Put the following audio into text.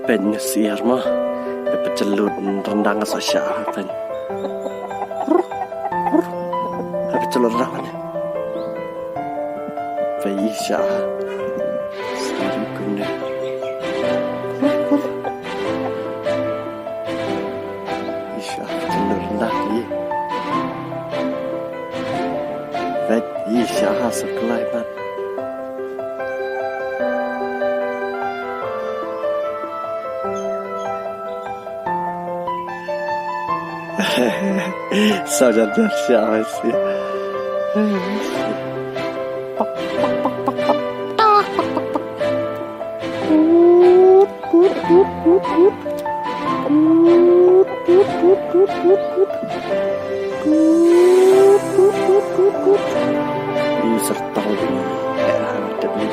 Ben siar mah pecelun rendang asasya ben. Pecelun rawan. Faisha. Sari kunne. Isha pecelun rendang ni. Bet Isha sekelai mat. Sao cho thật sao xí. Đi serta di era demi.